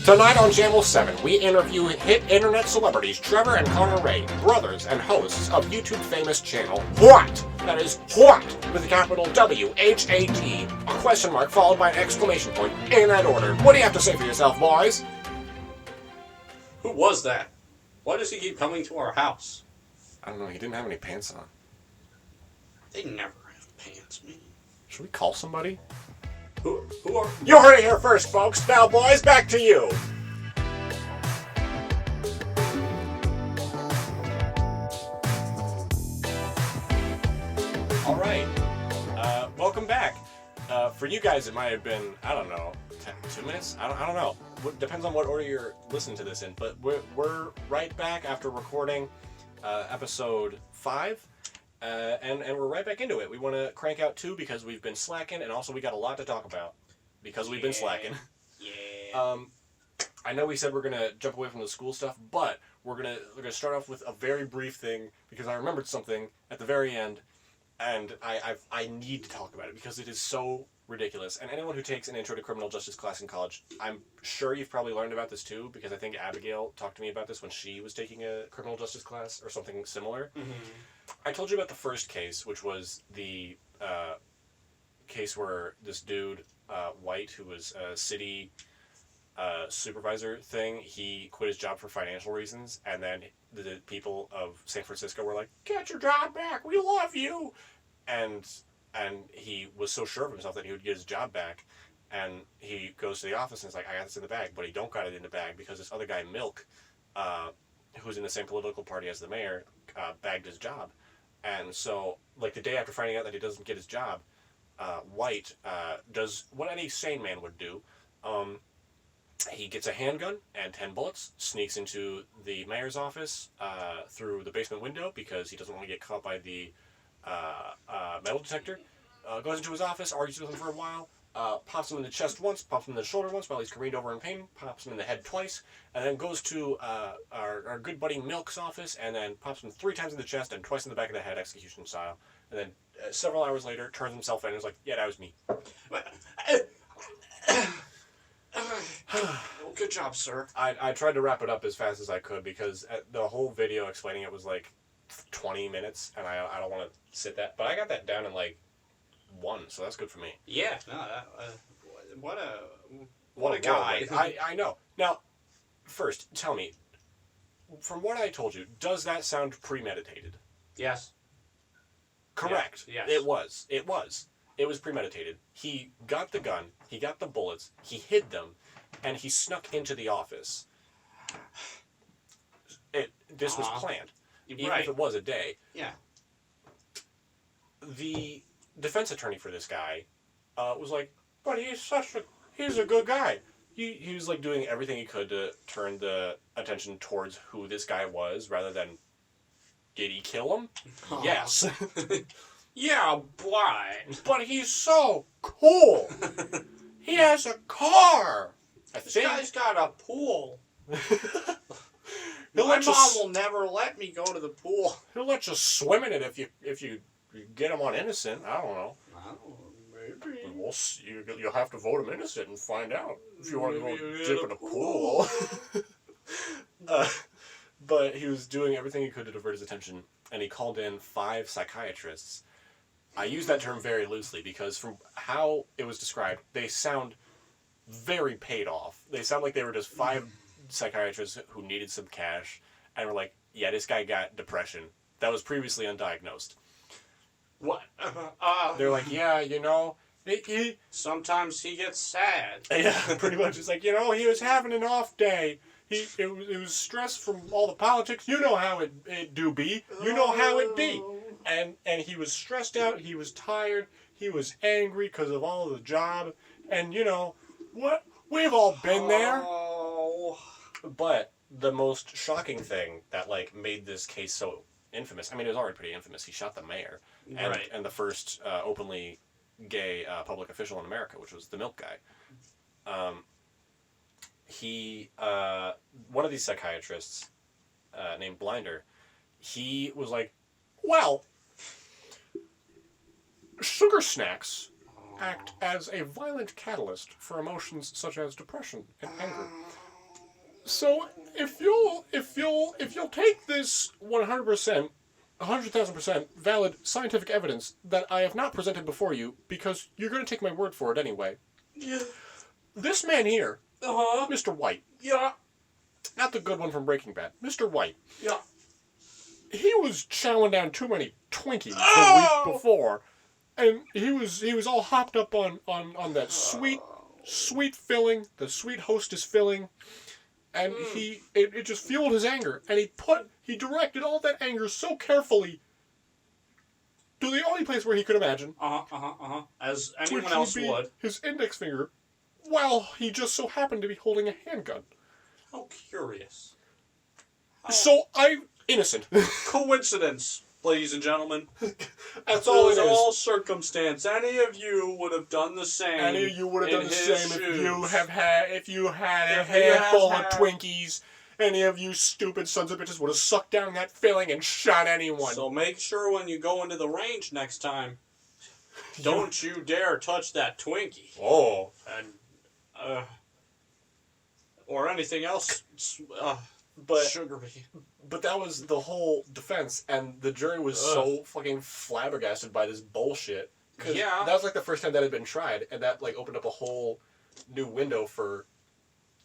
Tonight on Channel 7, we interview hit internet celebrities Trevor and Connor Ray, brothers and hosts of YouTube famous channel What? That is What, with a capital W-H-A-T, a question mark followed by an exclamation point, in that order. What do you have to say for yourself, boys? Who was that? Why does he keep coming to our house? I don't know, he didn't have any pants on. They never have pants, man. Should we call somebody? Who are... You heard it here first, folks. Now, boys, back to you. All right. Welcome back. For you guys, it might have been, I don't know, 2 minutes? I don't know. Depends on what order you're listening to this in. But we're right back after recording episode 5. And we're right back into it. We want to crank out 2 because we've been slacking, and also we got a lot to talk about because we've been slacking. Yeah. I know we said we're gonna jump away from the school stuff, but we're gonna start off with a very brief thing because I remembered something at the very end, and I need to talk about it because it is so ridiculous. And anyone who takes an intro to criminal justice class in college, I'm sure you've probably learned about this too, because I think Abigail talked to me about this when she was taking a criminal justice class or something similar. Mm-hmm. I told you about the first case, which was the case where this dude, White, who was a city supervisor thing, he quit his job for financial reasons, and then the people of San Francisco were like, "Get your job back, we love you!" And he was so sure of himself that he would get his job back, and he goes to the office and is like, "I got this in the bag," but he don't got it in the bag because this other guy, Milk, who's in the same political party as the mayor, bagged his job. And so, like, the day after finding out that he doesn't get his job, White does what any sane man would do. He gets a handgun and 10 bullets, sneaks into the mayor's office through the basement window because he doesn't want to get caught by the metal detector, goes into his office, argues with him for a while, pops him in the chest once, pops him in the shoulder once while he's careened over in pain, pops him in the head twice, and then goes to our good buddy Milk's office and then pops him 3 times in the chest and twice in the back of the head, execution style. And then several hours later, turns himself in and is like, "Yeah, that was me." Well, good job, sir. I tried to wrap it up as fast as I could because the whole video explaining it was like 20 minutes, and I don't want to sit that. But I got that down in like 1, so that's good for me. Yeah, no, what a guy. I know. Now, first, tell me, from what I told you, does that sound premeditated? Yes. Correct. Yes. It was. It was premeditated. He got the gun, he got the bullets, he hid them, and he snuck into the office. This was planned. Even if it was a day. Yeah. The defense attorney for this guy was like, "But he's a good guy." He was like doing everything he could to turn the attention towards who this guy was rather than, did he kill him? Yes. Yeah, but he's so cool. He has a car. This guy's got a pool. My mom will never let me go to the pool. He'll let you swim in it if you get him on innocent. I don't know. Maybe. You'll have to vote him innocent and find out if you want to go dip in a pool. But he was doing everything he could to divert his attention, and he called in 5 psychiatrists. I use that term very loosely because from how it was described, they sound very paid off. They sound like they were just 5 psychiatrists who needed some cash and were like, "Yeah, this guy got depression that was previously undiagnosed." What? They're like, "Yeah, you know, sometimes he gets sad." Yeah, pretty much. It's like, he was having an off day. It was stress from all the politics. You know how it do be. You know how it be. And he was stressed out. He was tired. He was angry because of all of the job. And, what? We've all been there. Oh. But the most shocking thing that, made this case so infamous, I mean, it was already pretty infamous. He shot the mayor. And the first openly gay public official in America, which was the Milk guy. One of these psychiatrists, named Blinder, he was like, "Well, sugar snacks act as a violent catalyst for emotions such as depression and anger. So if you'll take this 100%, 100,000% valid scientific evidence that I have not presented before you, because you're going to take my word for it anyway. Yeah. This man here, Uh-huh. Mr. White, Yeah. not the good one from Breaking Bad, Mr. White, Yeah. he was chowing down too many Twinkies Oh! the week before, and he was all hopped up on that sweet filling, the sweet hostess filling, and it just fueled his anger, and he directed all that anger so carefully to the only place where he could imagine, As which anyone else would be would. his index finger, while he just so happened to be holding a handgun. How curious. So innocent. Coincidence, ladies and gentlemen. That's all it is. all circumstance. Any of you would have done the same. Any of you would have done the same shoes. if you had a If you handful had- of Twinkies. Any of you stupid sons of bitches would have sucked down that filling and shot anyone. So make sure when you go into the range next time, don't you dare touch that Twinkie. Oh. And, or anything else But sugary. But that was the whole defense, and the jury was so fucking flabbergasted by this bullshit. 'Cause Yeah. that was like the first time that had been tried, and that like opened up a whole new window for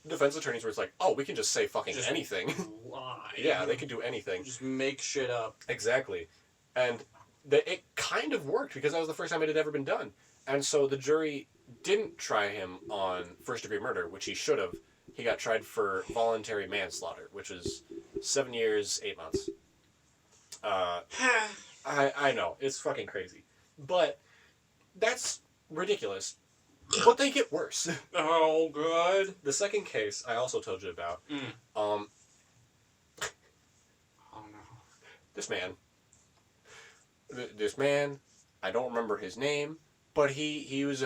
defense attorneys where it's like, oh, we can just say fucking Just anything. Lie. Yeah, they can do anything. Just make shit up. Exactly. And it kind of worked because that was the first time it had ever been done. And so the jury didn't try him on first-degree murder, which he should have. He got tried for voluntary manslaughter, which is 7 years, 8 months. I know, it's fucking crazy. But that's ridiculous. But they get worse. Oh, good. The second case I also told you about. Oh, no. This man, I don't remember his name, but he's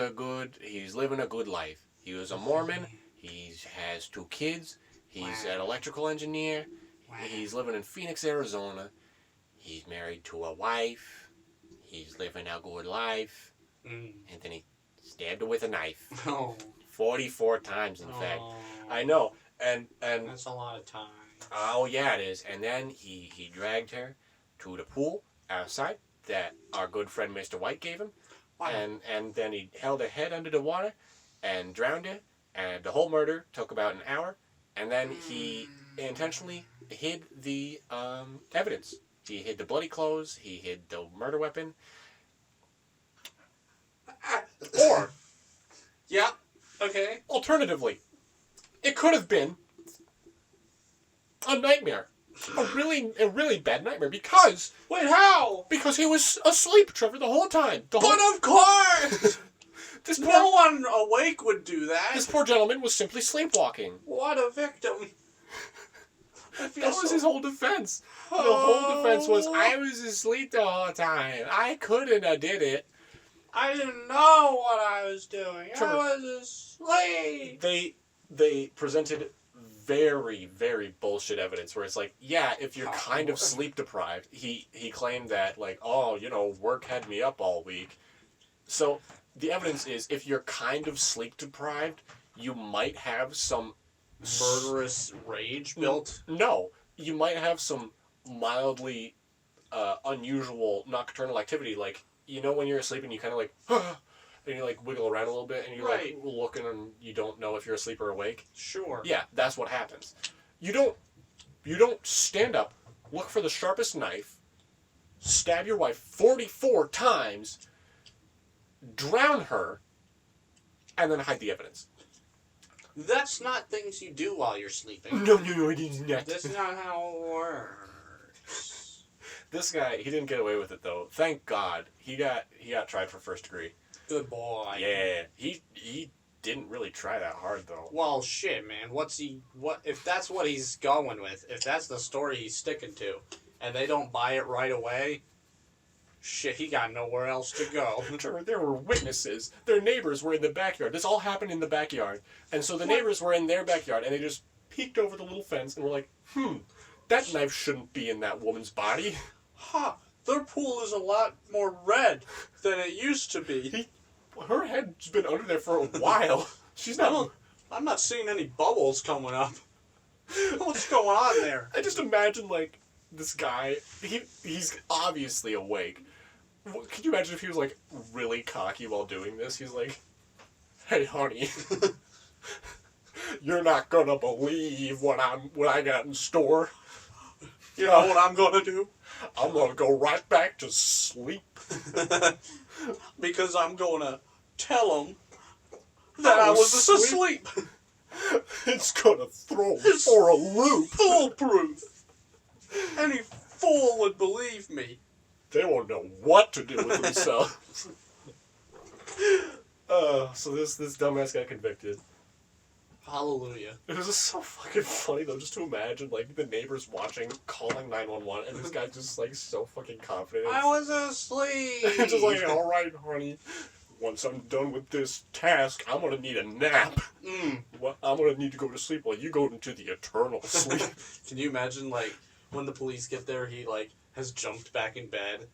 living a good life. He was a Mormon. He has 2 kids. He's an electrical engineer. He's living in Phoenix, Arizona. He's married to a wife. He's living a good life. And then he stabbed her with a knife. Oh. 44 times, in fact. I know. And That's a lot of time. oh, yeah, it is. And then he dragged her to the pool outside that our good friend Mr. White gave him. Wow. And then he held her head under the water and drowned her. And the whole murder took about an hour. And then he intentionally hid the evidence. He hid the bloody clothes. He hid the murder weapon. Or, Yeah. Okay. alternatively, it could have been a nightmare. A really bad nightmare because Wait, how? he was asleep, Trevor, the whole time. But of course! This No poor one awake would do that. this poor gentleman was simply sleepwalking. What a victim. I feel That was so- his whole defense. The whole defense was, I was asleep the whole time. I couldn't have did it. I didn't know what I was doing. Trevor, I was asleep. They presented very, very bullshit evidence where it's like, yeah, if you're Oh. kind of sleep deprived, he claimed that, like, oh, work had me up all week. So the evidence is, if you're kind of sleep deprived, you might have some Murderous rage built. No, you might have some mildly unusual nocturnal activity, like, when you're asleep and you kind of like, and you like wiggle around a little bit and you're Right. like looking and you don't know if you're asleep or awake. Sure. Yeah, that's what happens. You don't stand up, look for the sharpest knife, stab your wife 44 times, drown her, and then hide the evidence. That's not things you do while you're sleeping. No, it is not. That's not how it works. This guy, he didn't get away with it though. Thank God. He got tried for first degree. Good boy. Yeah, he didn't really try that hard though. Well, shit, man. What if that's what he's going with? If that's the story he's sticking to, and they don't buy it right away, shit, he got nowhere else to go. Trevor, there were witnesses. Their neighbors were in the backyard. This all happened in the backyard. And so the neighbors were in their backyard, and they just peeked over the little fence and were like, that knife shouldn't be in that woman's body. Ha! Their pool is a lot more red than it used to be. Her head's been under there for a while. She's not... I'm not seeing any bubbles coming up. What's going on there? I just imagine, like, this guy, he's obviously awake. Can you imagine if he was, like, really cocky while doing this? He's like, hey, honey, you're not gonna believe what I got in store. You know what I'm gonna do? I'm gonna go right back to sleep. Because I'm gonna tell him that I was asleep. It's gonna throw me for a loop. Foolproof. Any fool would believe me. They won't know what to do with themselves. So this dumbass got convicted. Hallelujah. It was just so fucking funny though, just to imagine like the neighbors watching, calling 911, and this guy just like so fucking confident. I was asleep. Just like, all right, honey. Once I'm done with this task, I'm gonna need a nap. Well, I'm gonna need to go to sleep while you go into the eternal sleep. Can you imagine, like, when the police get there, he, like, has jumped back in bed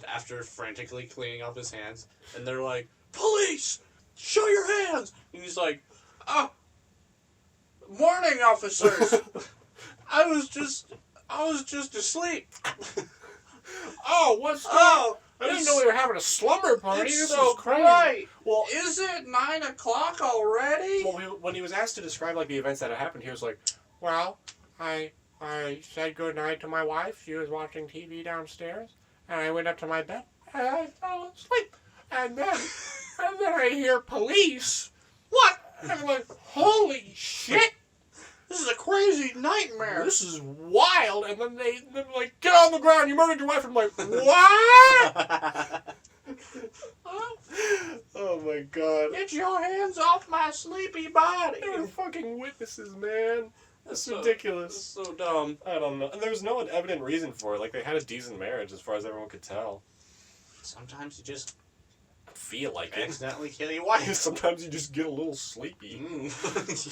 after frantically cleaning up his hands, and they're like, police, show your hands! And he's like, oh, morning, officers. I was just asleep. Oh, what's that? Oh, I didn't know we were having a slumber party. It's This so is crazy. bright. Well, Is it 9 o'clock already? well, when he was asked to describe like the events that had happened, he was like, "Well, I said goodnight to my wife. She was watching TV downstairs, and I went up to my bed and I fell asleep. And then I hear police. What? And I'm like, holy shit! This is a crazy nightmare. This is wild." And then they're like, "Get on the ground! You murdered your wife!" I'm like, "What?" Oh my god. Get your hands off my sleepy body. They were fucking witnesses, man. That's so, ridiculous. That's so dumb. I don't know. And there was no evident reason for it. Like, they had a decent marriage as far as everyone could tell. Sometimes you just Feel like it. accidentally kill your wife. Sometimes you just get a little sleepy.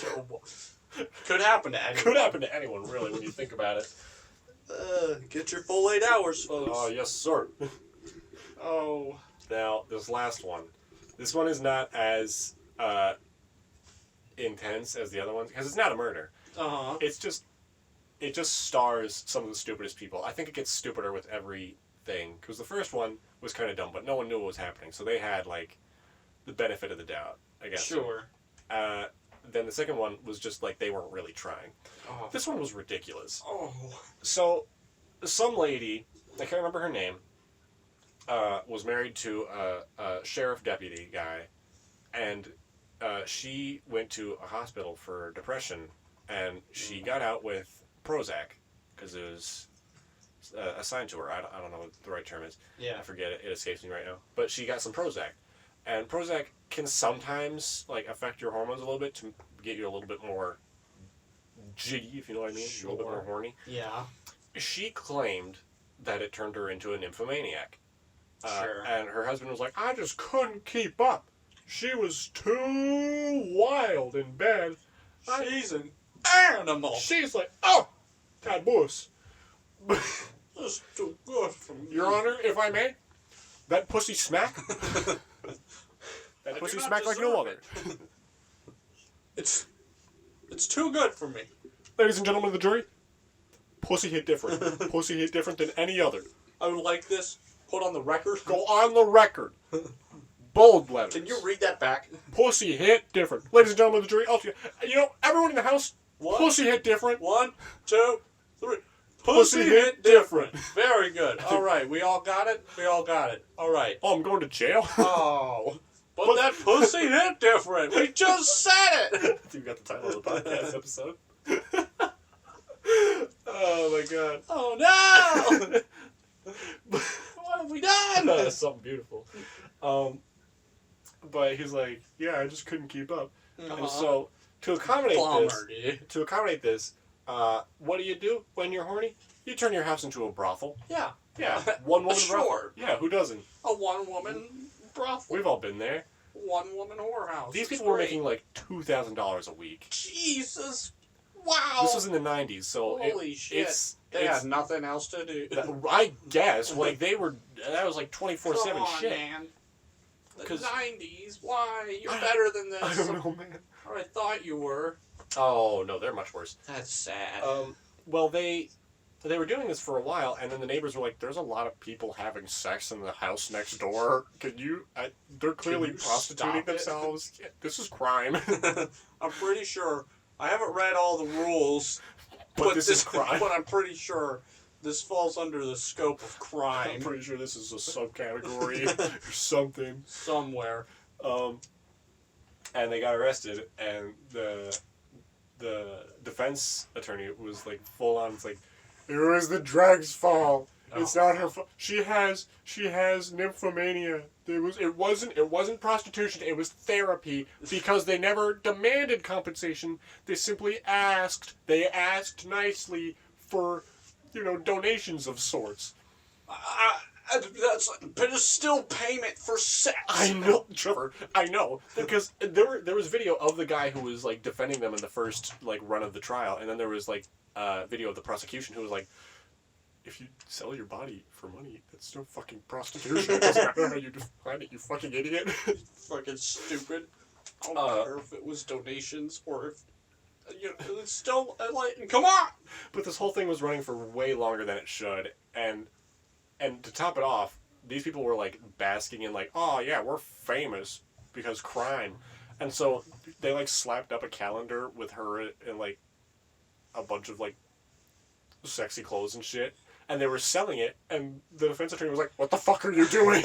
Yo, could happen to anyone. Could happen to anyone, really, when you think about it. Get your full 8 hours, folks. Oh, yes, sir. Oh. Now, this last one. This one is not as intense as the other ones, because it's not a murder. Uh-huh. It just stars some of the stupidest people. I think it gets stupider with every thing, because the first one was kind of dumb, but no one knew what was happening, so they had, like, the benefit of the doubt, I guess. Sure. Then the second one was just, like, they weren't really trying. Oh. This one was ridiculous. Oh. So, some lady, I can't remember her name, was married to a sheriff deputy guy, and she went to a hospital for depression, and she got out with Prozac, because it was assigned to her. I don't know what the right term is. Yeah. I forget it. It escapes me right now. But she got some Prozac. And Prozac can sometimes, like, affect your hormones a little bit to get you a little bit more jiggy, if you know what I mean. Sure. A little bit more horny. Yeah. She claimed that it turned her into a nymphomaniac. Sure. And her husband was like, I just couldn't keep up. She was too wild in bed. She's an animal. She's like, oh, Tad Boos. That's too good for me. Your Honor, if I may, that pussy smack. That I pussy do not smack like no deserve other. It's too good for me. Ladies and gentlemen of the jury, pussy hit different. Pussy hit different than any other. I would like this put on the record. Go on the record. Bold letters. Can you read that back? Pussy hit different. Ladies and gentlemen of the jury, you know, everyone in the house, What? pussy hit different. 1, 2, 3. Pussy hit different. Very good. All right, we all got it. We all got it. All right. Oh, I'm going to jail. Oh, but that pussy hit different. We just said it. You got the title of the podcast episode. Oh my god. Oh no! What have we done? That's something beautiful. But he's like, yeah, I just couldn't keep up. And so to accommodate this, what do when you're horny? You turn your house into a brothel. Yeah. Yeah, one woman Sure. brothel. Yeah, who doesn't? A one-woman brothel. We've all been there. One-woman whorehouse. These It's people were great. making like $2,000 a week. Jesus. Wow. This was in the 90s, so Holy shit. They had nothing else to do. I guess, like, that was like 24/7 Come on, shit. man. The 'Cause- 90s? Why? You're better than this. I don't know, man. Or I thought you were. Oh no, they're much worse. That's sad. Well, they were doing this for a while, and then the neighbors were like, "There's a lot of people having sex in the house next door. Can you? They're clearly prostituting themselves. This is crime." I'm pretty sure I haven't read all the rules, but this is crime. But I'm pretty sure this falls under the scope of crime. I'm pretty sure this is a subcategory or something somewhere. And they got arrested, and the defense attorney was like full on. It's like, it was the drug's fault. It's not her fault. She has nymphomania. It wasn't prostitution. It was therapy, because they never demanded compensation. They simply asked. They asked nicely for, donations of sorts. But it's still payment for sex. I know, Trevor. I know, because there was video of the guy who was like defending them in the first like run of the trial, and then there was like video of the prosecution who was like, if you sell your body for money, that's no fucking prostitution. It doesn't matter how you define it, you fucking idiot. Fucking stupid. I don't care if it was donations or if. It's still like, come on. But this whole thing was running for way longer than it should, and to top it off, these people were like basking in like, oh yeah, we're famous because crime, and so they like slapped up a calendar with her in like a bunch of like sexy clothes and shit, and they were selling it, and the defense attorney was like, what the fuck are you doing?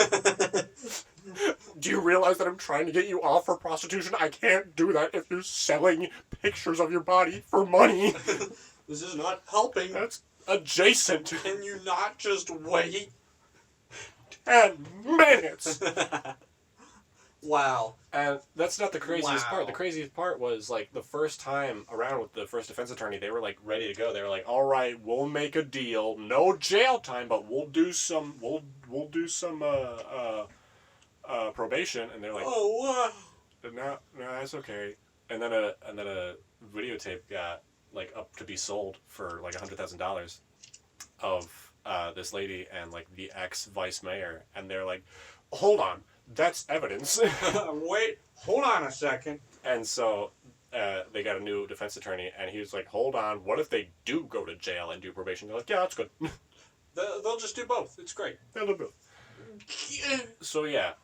Do you realize that I'm trying to get you off for prostitution? I can't do that if you're selling pictures of your body for money. This is not helping. That's adjacent. Can you not just wait 10 minutes? Wow. And that's not the craziest part. The craziest part was like the first time around with the first defense attorney, they were like ready to go. They were like, all right, we'll make a deal. No jail time, but we'll do some probation. And they're like, oh, no, that's okay. And then a videotape got like up to be sold for like $100,000 of this lady and like the ex vice mayor, and they're like, hold on, that's evidence. Wait, hold on a second. And so they got a new defense attorney, and he was like, hold on, what if they do go to jail and do probation? They're like, yeah, that's good. They'll just do both. It's great. They'll do both. So yeah,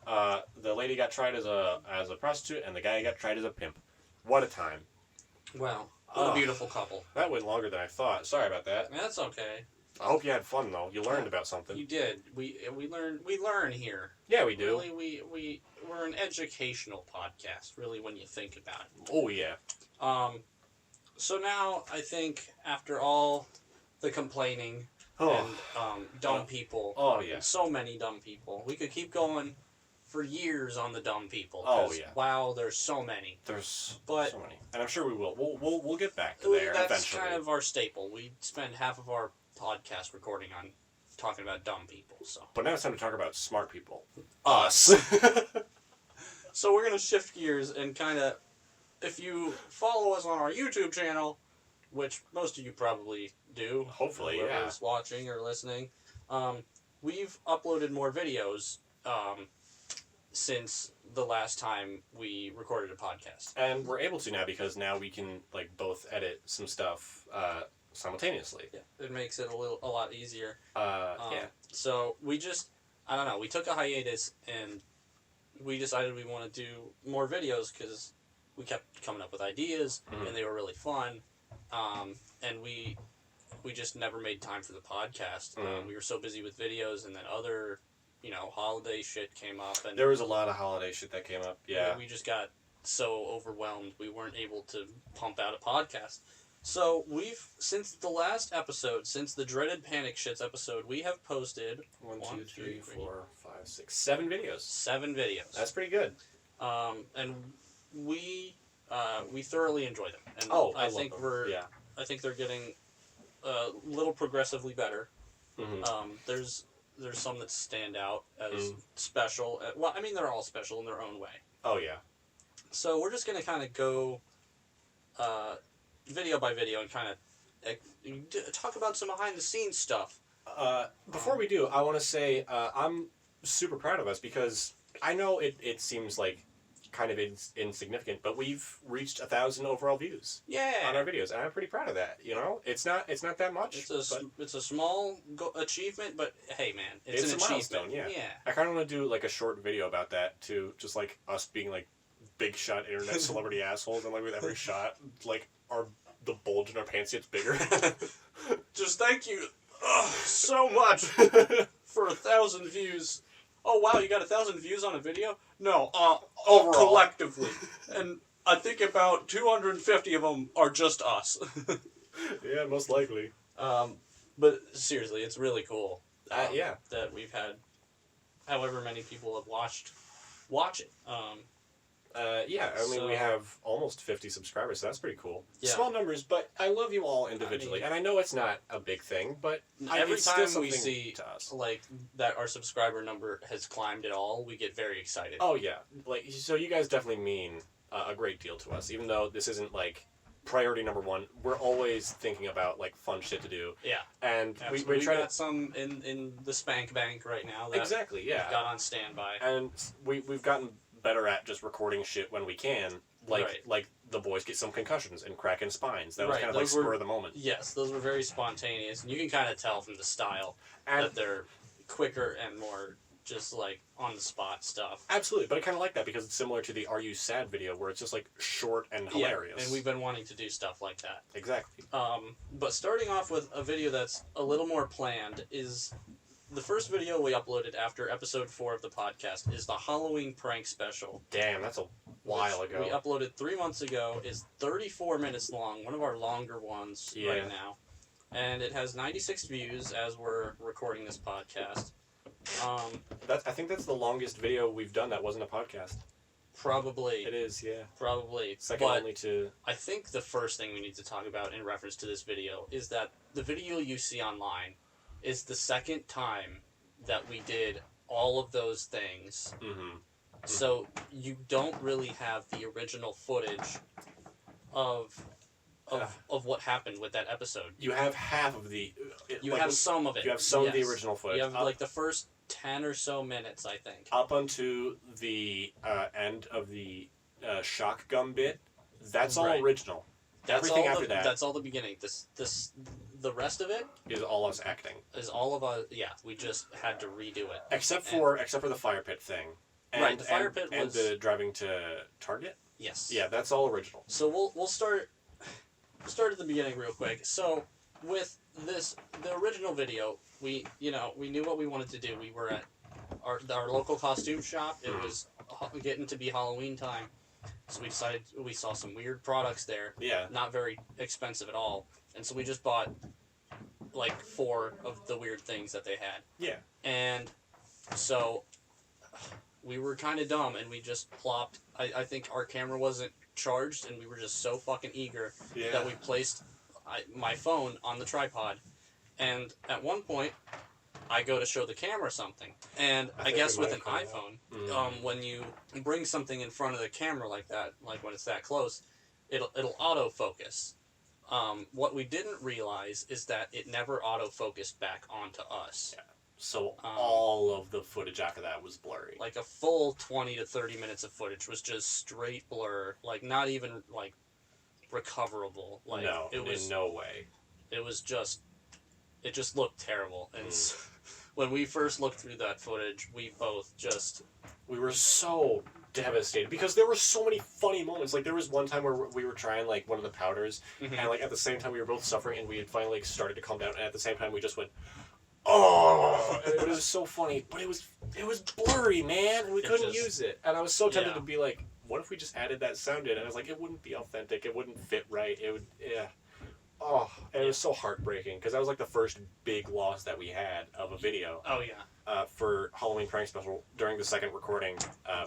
the lady got tried as a prostitute, and the guy got tried as a pimp. What a time. Wow. What a beautiful couple. That went longer than I thought. Sorry about that. That's okay. I hope you had fun though. You learned about something. You did. We learn here. Yeah, we do. Really, we're an educational podcast. Really, when you think about it. Oh yeah. So now I think after all the complaining and dumb people. Oh yeah. So many dumb people. We could keep going for years on the dumb people. Oh yeah. Wow, there's so many. So many, and I'm sure we will. We'll get back to there That's eventually. kind of our staple. We spend half of our podcast recording on talking about dumb people. So. But now it's time to talk about smart people. Us. So we're gonna shift gears and kind of, if you follow us on our YouTube channel, which most of you probably do. Hopefully, whoever's watching or listening. We've uploaded more videos since the last time we recorded a podcast. And we're able to now because now we can like both edit some stuff simultaneously. Yeah, it makes it a lot easier. Yeah. So we took a hiatus and we decided we want to do more videos because we kept coming up with ideas and they were really fun. And we just never made time for the podcast. We were so busy with videos, and then other, holiday shit came up. And there was a lot of holiday shit that came up, yeah. We just got so overwhelmed, we weren't able to pump out a podcast. So since the last episode, since the dreaded Panic Shits episode, we have posted 1, 2, 3, 4, 5, 6, 7 videos. 7 videos. That's pretty good. And we thoroughly enjoy them. And I think love them. I think they're getting a little progressively better. Mm-hmm. There's some that stand out as special. Well, I mean, they're all special in their own way. Oh, yeah. So we're just going to kind of go video by video and kind of talk about some behind-the-scenes stuff. Before we do, I want to say I'm super proud of us because I know it seems like kind of insignificant, but we've reached 1,000 overall views on our videos, and I'm pretty proud of that. You know, it's not that much. It's a small achievement, but hey, man, it's an a milestone. achievement. Yeah. I kind of want to do like a short video about that too, just like us being like big shot internet celebrity assholes, and like with every shot, like the bulge in our pants gets bigger. Just thank you so much for 1,000 views. Oh wow, you got 1,000 views on a video? No, overall, collectively, and I think about 250 of them are just us. Yeah, most likely. But seriously, it's really cool. Yeah, that we've had, however many people have watch it. yeah, I mean, we have almost 50 subscribers, so that's pretty cool. Yeah. Small numbers, but I love you all individually, and I know it's not a big thing, but every it's time still we something see to us. like that our subscriber number has climbed at all, we get very excited. Oh yeah, like so you guys definitely mean a great deal to us, even though this isn't like priority number one. We're always thinking about like fun shit to do. Yeah, and we try got got some in the spank bank right now. That exactly, yeah. we've got on standby, and we've gotten better at just recording shit when we can. Like the boys get some concussions and cracking spines. That was kind of like spur of the moment. Yes, those were very spontaneous, and you can kind of tell from the style that they're quicker and more just like on the spot stuff. Absolutely, but I kind of like that because it's similar to the "Are You Sad" video, where it's just like short and hilarious. Yeah, and we've been wanting to do stuff like that. Exactly. But starting off with a video that's a little more planned is the first video we uploaded after episode 4 of the podcast is the Halloween prank special. Damn, that's a while ago. We uploaded 3 months ago. Is 34 minutes long, one of our longer ones right now, and it has 96 views as we're recording this podcast. I think that's the longest video we've done that wasn't a podcast. Probably. It is, yeah. Probably. Second only to... I think the first thing we need to talk about in reference to this video is that the video you see online is the second time that we did all of those things. Mm-hmm. So you don't really have the original footage of what happened with that episode. You have half of the... You have some of it. You have some of the original footage. You have like the first 10 or so minutes, I think. Up unto the end of the shock gum bit, that's all original. Everything after that. That's all the beginning. The rest of it is all us acting. Is all of us. Yeah, we just had to redo it. Except for the fire pit thing. And, the fire pit and the driving to Target. Yes. Yeah, that's all original. So we'll start at the beginning real quick. So with the original video, we knew what we wanted to do. We were at our local costume shop. It was getting to be Halloween time. So we decided, we saw some weird products there. Yeah. Not very expensive at all. And so we just bought like 4 of the weird things that they had. Yeah. And so we were kind of dumb and we just plopped. I think our camera wasn't charged and we were just so fucking eager that we placed my phone on the tripod. And at one point, I go to show the camera something. And I guess with an iPhone, when you bring something in front of the camera like that, like when it's that close, it'll autofocus. What we didn't realize is that it never autofocused back onto us. Yeah. So all of the footage after that was blurry. Like a full 20 to 30 minutes of footage was just straight blur, like not even like recoverable. Like no, it was in no way. It just looked terrible. And when we first looked through that footage, we were so devastated because there were so many funny moments. Like there was one time where we were trying like one of the powders, and like at the same time we were both suffering, and we had finally like, started to calm down, and at the same time we just went, oh, and it was so funny, but it was blurry, man, and we couldn't use it. And I was so tempted to be like, what if we just added that sound in? And I was like, it wouldn't be authentic, it wouldn't fit right, it would, and it was so heartbreaking because that was like the first big loss that we had of a video. Oh yeah. For Halloween prank special, during the second recording,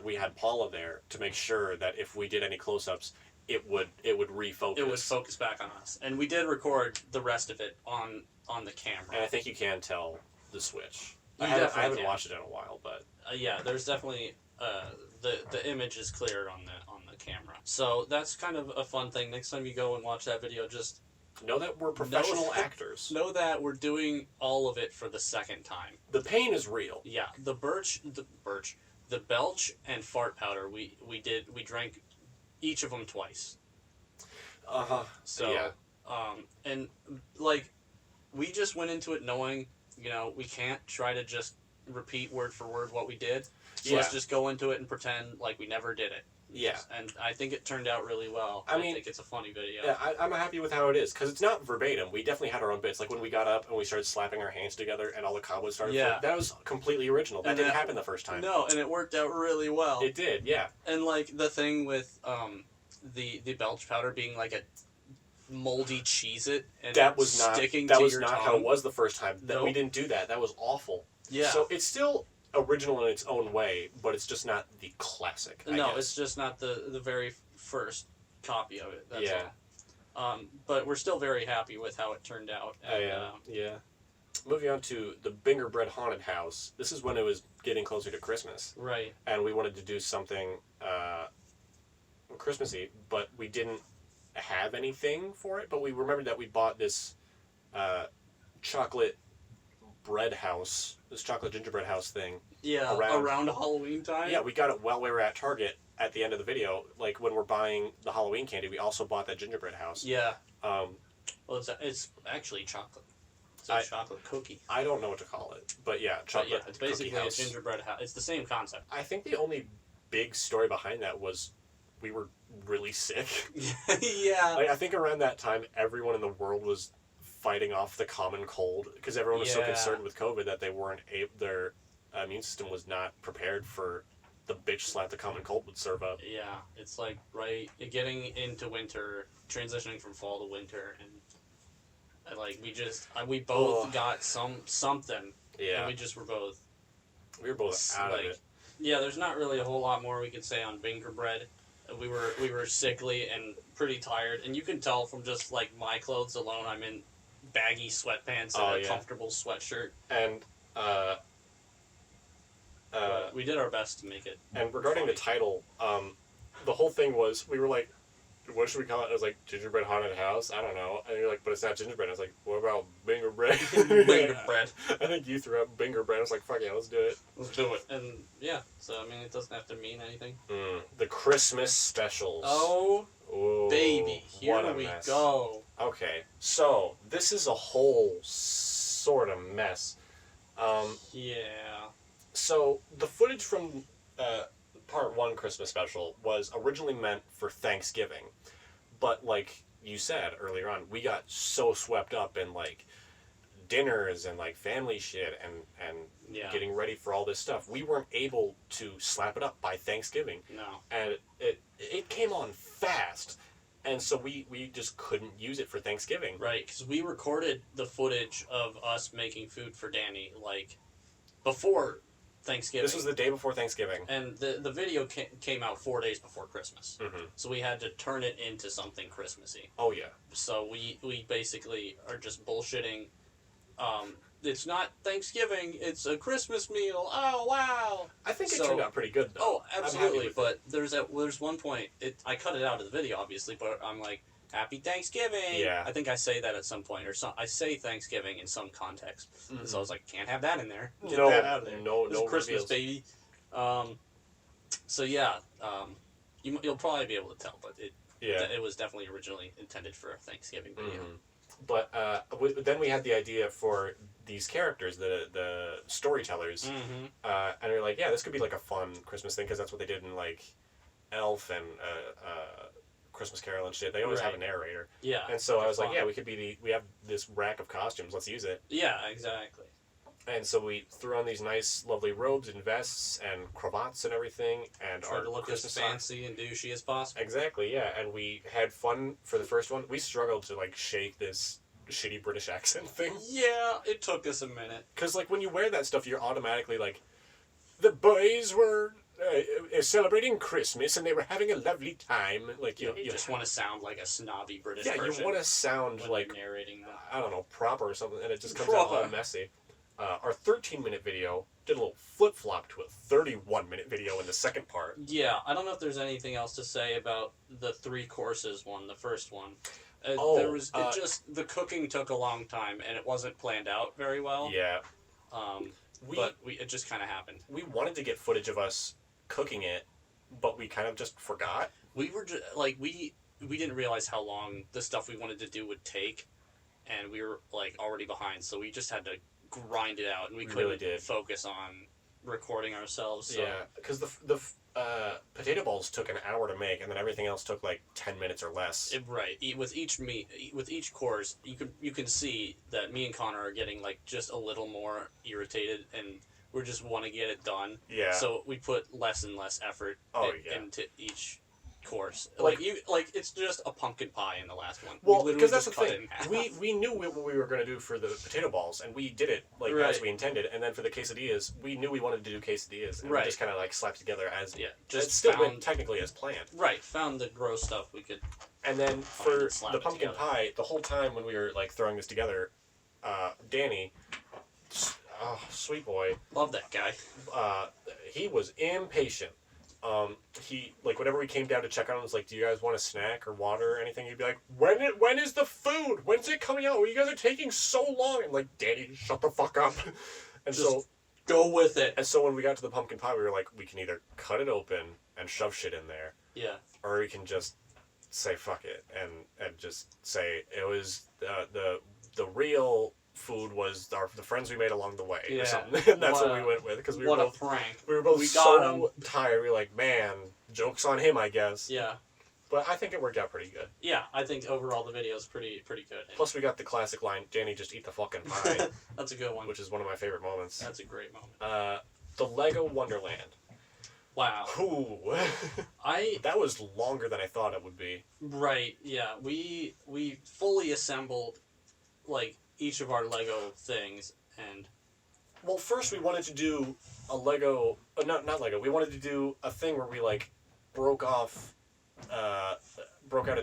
we had Paula there to make sure that if we did any close-ups, it would refocus. It would focus back on us, and we did record the rest of it on the camera. And I think you can tell the switch. I haven't watched it in a while, but yeah, there's definitely the image is clear on the camera. So that's kind of a fun thing. Next time you go and watch that video, just know that we're professional actors. Know that we're doing all of it for the second time. The pain is real. Yeah, the the belch and fart powder, we drank each of them twice. So, yeah. And like, we just went into it knowing, we can't try to just repeat word for word what we did. So let's just go into it and pretend like we never did it. Yeah. And I think it turned out really well. I think it's a funny video. Yeah, I'm happy with how it is, because it's not verbatim. We definitely had our own bits. Like when we got up and we started slapping our hands together and all the cobwebs started flying, that was completely original. That didn't happen the first time. No, and it worked out really well. It did, yeah. And like the thing with the belch powder being like a moldy Cheez-It and that was sticking not, to that was your not tongue. how it was the first time. Nope. We didn't do that. That was awful. Yeah. So it's still original in its own way, but it's just not the classic. I guess. It's just not the very first copy of it. That's all. But we're still very happy with how it turned out. And, yeah. Moving on to the Bingerbread Haunted House. This is when it was getting closer to Christmas. Right. And we wanted to do something Christmassy, but we didn't have anything for it. But we remembered that we bought this chocolate bread house, this chocolate gingerbread house thing. Yeah, around Halloween time. Yeah, we got it while we were at Target at the end of the video. Like when we're buying the Halloween candy, we also bought that gingerbread house. Yeah. Well, it's actually chocolate. It's a chocolate cookie. I don't know what to call it, but yeah, chocolate. But yeah, it's basically a gingerbread house. It's the same concept. I think the only big story behind that was we were really sick. Yeah. Like, I think around that time, everyone in the world was fighting off the common cold because everyone was so concerned with COVID that they weren't their immune system was not prepared for the bitch slap the common cold would serve up. Yeah, it's like getting into winter, transitioning from fall to winter, and like we both got something. Yeah. And we just were both. We were both out of it. Yeah, there's not really a whole lot more we could say on Bingerbread. We were sickly and pretty tired, and you can tell from just like my clothes alone. I'm in baggy sweatpants and a comfortable sweatshirt. And we did our best to make it. And regarding funny. the title, the whole thing was we were like, what should we call it? It was like Gingerbread Haunted House. I don't know. And you're like, but it's not gingerbread. I was like, what about Bingerbread? Bingerbread. I think you threw up Bingerbread. I was like, fuck yeah, let's do it. Let's do it. And yeah, so I mean, it doesn't have to mean anything. The Christmas specials. Oh, baby, here we go. Okay, so this is a whole sort of mess. Yeah. So the footage from Part 1 Christmas special was originally meant for Thanksgiving, but like you said earlier on, we got so swept up in like dinners and like family shit and getting ready for all this stuff, we weren't able to slap it up by Thanksgiving. No. And it came on fast, and so we just couldn't use it for Thanksgiving. Right, because we recorded the footage of us making food for Danny like before Thanksgiving. This was the day before Thanksgiving. And the video came out 4 days before Christmas. Mm-hmm. So we had to turn it into something Christmassy. Oh, yeah. So we basically are just bullshitting. It's not Thanksgiving, it's a Christmas meal. Oh, wow. I think it turned out pretty good, though. Oh, absolutely. But there's one point, I cut it out of the video, obviously, but I'm like, Happy Thanksgiving. Yeah. I think I say that at some point, I say Thanksgiving in some context. Mm-hmm. So I was like, can't have that in there. Get that out of there. No Christmas, reveals. baby. So yeah, you'll probably be able to tell, but it was definitely originally intended for a Thanksgiving video. Mm-hmm. But then we had the idea for these characters, the storytellers, and we were like, yeah, this could be like a fun Christmas thing because that's what they did in like Elf and Christmas Carol and shit. They always have a narrator. Yeah. And so I was like, yeah, we have this rack of costumes. Let's use it. Yeah, exactly. And so we threw on these nice, lovely robes and vests and cravats and everything, and tried our to look Christmas as fancy and douchey as possible. Exactly, yeah. And we had fun for the first one. We struggled to like shake this shitty British accent thing. Yeah, it took us a minute. Because like when you wear that stuff, you're automatically like, the boys were celebrating Christmas and they were having a lovely time. Like you just want to sound like a snobby British person. Yeah, you want to sound like narrating them. I don't know, proper or something, and it just comes out all messy. Our 13-minute video did a little flip-flop to a 31-minute video in the second part. Yeah, I don't know if there's anything else to say about the 3 courses one, the first one. The cooking took a long time and it wasn't planned out very well. Yeah. it just kind of happened. We wanted to get footage of us cooking it, but we kind of just forgot. We were like we didn't realize how long the stuff we wanted to do would take, and we were like already behind, so we just had to grind it out, and we couldn't really focus on recording ourselves. So. Yeah, because the potato balls took an hour to make, and then everything else took like 10 minutes or less. Right. With each course, you can see that me and Connor are getting like just a little more irritated, and we just want to get it done. Yeah. So we put less and less effort into each course. Like it's just a pumpkin pie in the last one. Well, because that's the thing. We knew what we were going to do for the potato balls, and we did it as we intended. And then for the quesadillas, we knew we wanted to do quesadillas, and we just kind of like slapped together as just still went technically as planned. Right. Found the gross stuff we could. And then for the pumpkin pie, the whole time when we were like throwing this together, Danny, sweet boy, love that guy. He was impatient. He, like, whenever we came down to check on him, was like, do you guys want a snack or water or anything? He'd be like, when is the food? When's it coming out? You guys are taking so long. And like, Danny, shut the fuck up. And just go with it. And so when we got to the pumpkin pie, we were like, we can either cut it open and shove shit in there. Yeah. Or we can just say fuck it and just say it was the real food was the friends we made along the way or something. And that's what we went with, because we were both a prank. We were both so tired. We were like, man, joke's on him, I guess. Yeah. But I think it worked out pretty good. Yeah, I think overall the video is pretty good. Plus we got the classic line, Danny, just eat the fucking pie. That's a good one. Which is one of my favorite moments. That's a great moment. The Lego Wonderland. Wow. Ooh. That was longer than I thought it would be. Right, yeah. We fully assembled, like, each of our Lego things, and... Well, first we wanted to do a Lego... not Lego. We wanted to do a thing where we, like, broke out a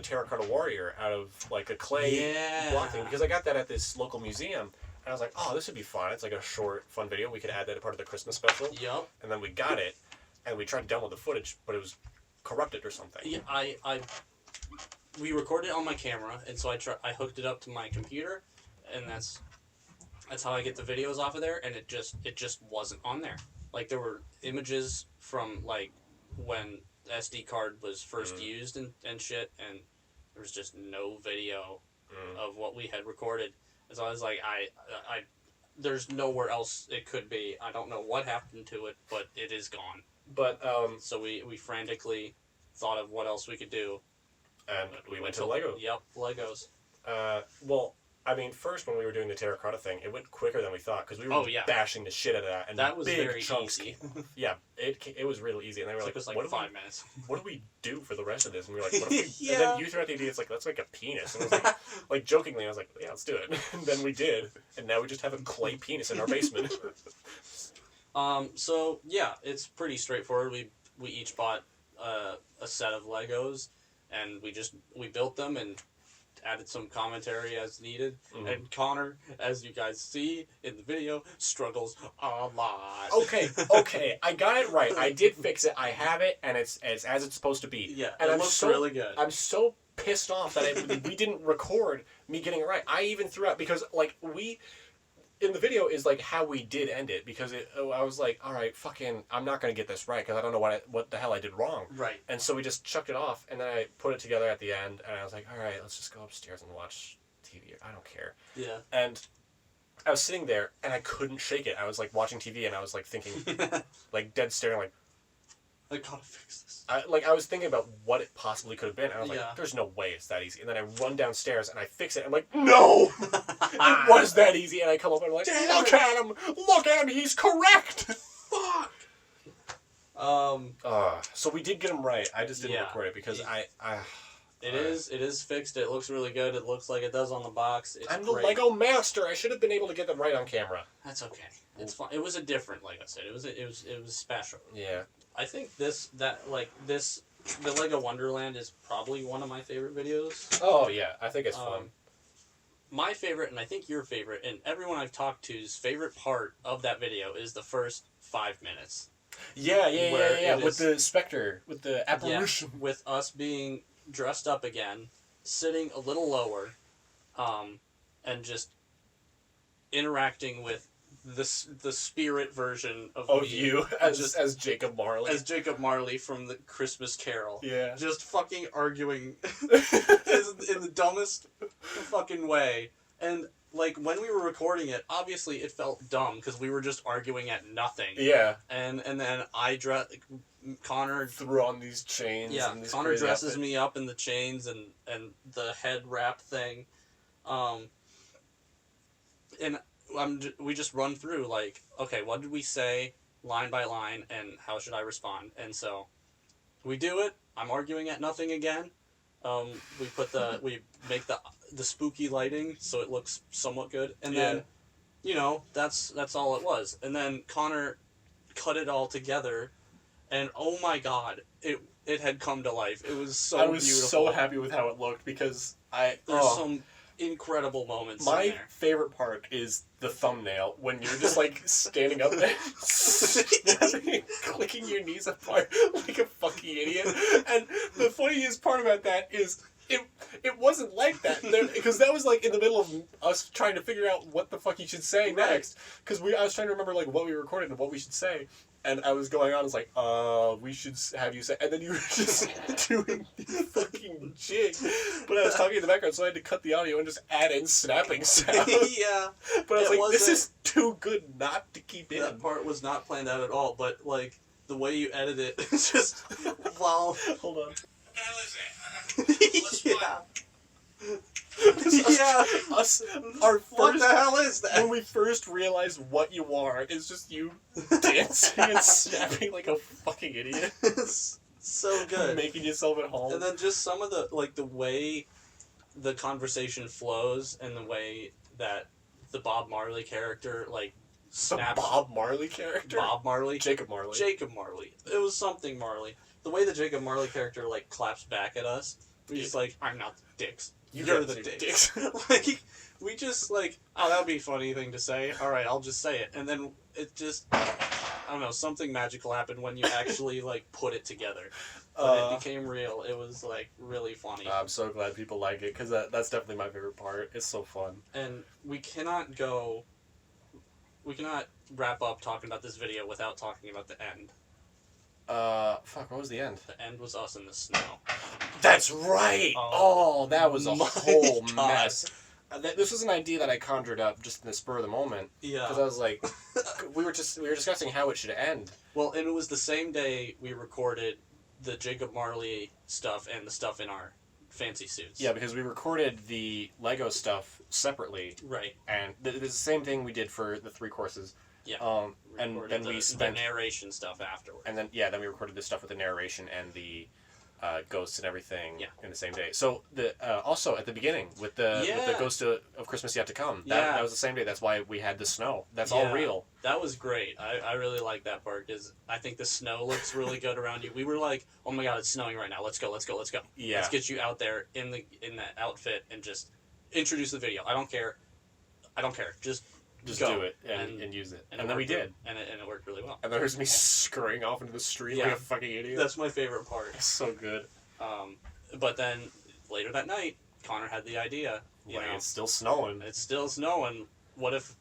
terracotta warrior out of, like, a clay block thing. Because I got that at this local museum, and I was like, oh, this would be fun. It's, like, a short, fun video. We could add that as part of the Christmas special. Yep. And then we got it, and we tried to download the footage, but it was corrupted or something. Yeah, we recorded it on my camera, and so I hooked it up to my computer, and that's how I get the videos off of there, and it just wasn't on there. Like, there were images from, like, when the SD card was first used and shit, and there was just no video of what we had recorded. And so I was like, there's nowhere else it could be. I don't know what happened to it, but it is gone. But, so we frantically thought of what else we could do. And we went to Lego. Yep, Legos. Well, I mean, first when we were doing the terracotta thing, it went quicker than we thought, because we were bashing the shit out of that. And that was big very chunks. easy. Yeah, it was real easy. And then we were like, it was like 5 minutes. What do we do for the rest of this? And we were like, what if we... And then you threw out the idea, it's like, let's make a penis. And I was like jokingly, I was like, yeah, let's do it. And then we did. And now we just have a clay penis in our basement. So, yeah, it's pretty straightforward. We each bought a set of Legos, and we built them and added some commentary as needed. And Connor, as you guys see in the video, struggles a lot. Okay, I got it right. I did fix it. I have it, and it's as it's supposed to be. Yeah, and it looks really good. I'm so pissed off that we didn't record me getting it right. I even threw out, because, like, in the video is, like, how we did end it, because I was like, all right, fucking, I'm not going to get this right, because I don't know what the hell I did wrong. Right. And so we just chucked it off, and then I put it together at the end, and I was like, all right, let's just go upstairs and watch TV. I don't care. Yeah. And I was sitting there, and I couldn't shake it. I was, like, watching TV, and I was, like, thinking, like, dead staring, like, I gotta fix this. I was thinking about what it possibly could have been, and I was like, there's no way it's that easy. And then I run downstairs, and I fix it, and I'm like, no! It was that easy, and I come up, and I'm like, look at him, he's correct! Fuck! So we did get him right, I just didn't record it, because It is fixed, it looks really good, it looks like it does on the box. I'm the Lego master, I should have been able to get them right on camera. That's okay. It's fine. It was a different, like I said, it was special. Yeah. I think the Lego Wonderland is probably one of my favorite videos. Oh yeah, I think it's fun. My favorite, and I think your favorite, and everyone I've talked to's favorite part of that video is the first 5 minutes. Yeah. With the specter, with the apparition. Yeah, with us being dressed up again, sitting a little lower, and just interacting with the spirit version of Of me, you as Jacob Marley. as Jacob Marley from the Christmas Carol. Yeah. Just fucking arguing in the dumbest fucking way. And, like, when we were recording it, obviously it felt dumb because we were just arguing at nothing. Yeah. And then Connor threw on these chains. Yeah, and these Connor crazy dresses outfit. me up in the chains and the head wrap thing. And we just run through, like, okay, what did we say line by line, and how should I respond? And so we do it. I'm arguing at nothing again. We make the spooky lighting so it looks somewhat good, and then, you know, that's all it was. And then Connor cut it all together, and oh my god, it had come to life. It was so beautiful. I was so happy with how it looked because there's some incredible moments in my there. favorite part is the thumbnail when you're just like standing up there clicking your knees apart like a fucking idiot. And the funniest part about that is it wasn't like that because that was like in the middle of us trying to figure out what the fuck you should say next, because I was trying to remember like what we recorded and what we should say. And I was going on, I was like, we should have you say, and then you were just doing the fucking jig. But I was talking in the background, so I had to cut the audio and just add in snapping sound. Yeah. But I was like, this is too good not to keep in. That part was not planned out at all, but, like, the way you edit it, it's just, wow. Hold on. What the hell is that? Yeah. Our first, what the hell is that? When we first realized what you are, it's just you dancing and snapping like a fucking idiot. It's so good. Making yourself at home. And then just some of the, like, the way the conversation flows and the way that the Bob Marley character, like, snaps. The Bob Marley character? Bob Marley? Jacob Marley. Jacob Marley. It was something Marley. The way the Jacob Marley character, like, claps back at us, he's like, I'm not the dicks. You're the dicks. Like, we just, like, oh, that would be a funny thing to say. All right, I'll just say it. And then it just, I don't know, something magical happened when you actually, like, put it together. But it became real. It was, like, really funny. I'm so glad people like it, because that's definitely my favorite part. It's so fun. And we cannot wrap up talking about this video without talking about the end. Fuck, what was the end? The end was us in the snow. That's right! Oh, that was a whole God. mess. This was an idea that I conjured up just in the spur of the moment. Yeah. Because I was like, we were discussing how it should end. Well, and it was the same day we recorded the Jacob Marley stuff and the stuff in our fancy suits. Yeah, because we recorded the Lego stuff separately. Right. And it's the same thing we did for the 3 courses. Yeah. And then we spent the narration stuff afterwards. And then we recorded this stuff with the narration and the ghosts and everything in the same day. So also at the beginning with the Ghost of Christmas Yet to Come, that was the same day. That's why we had the snow. That's all real. That was great. I really like that part because I think the snow looks really good around you. We were like, oh my god, it's snowing right now. Let's go. Yeah. Let's get you out there in that outfit and just introduce the video. I don't care. Just go. Do it and use it. And then we did. did. And it worked really well. And there's me scurrying off into the street like a fucking idiot. That's my favorite part. It's so good. But then later that night, Connor had the idea. You know, it's still snowing. It's still snowing. What if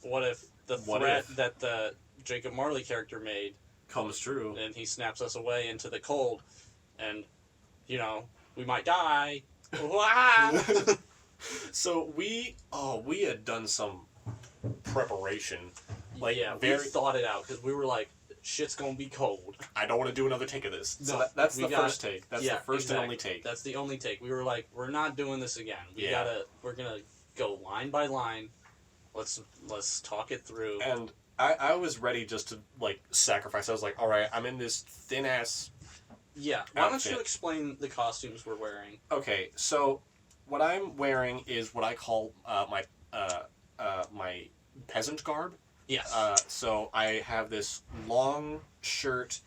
the threat that the Jacob Marley character made comes true, and he snaps us away into the cold, and you know we might die. So we had done some preparation. Like, we thought it out because we were like, shit's gonna be cold. I don't want to do another take of this. So that's the first take. That's the first and only take. That's the only take. We were like, we're not doing this again. We're gonna go line by line. Let's talk it through. And I was ready just to like sacrifice. I was like, all right, I'm in this thin ass. Yeah. Why don't you explain the costumes we're wearing? Okay, so what I'm wearing is what I call my peasant garb. Yes. So I have this long shirt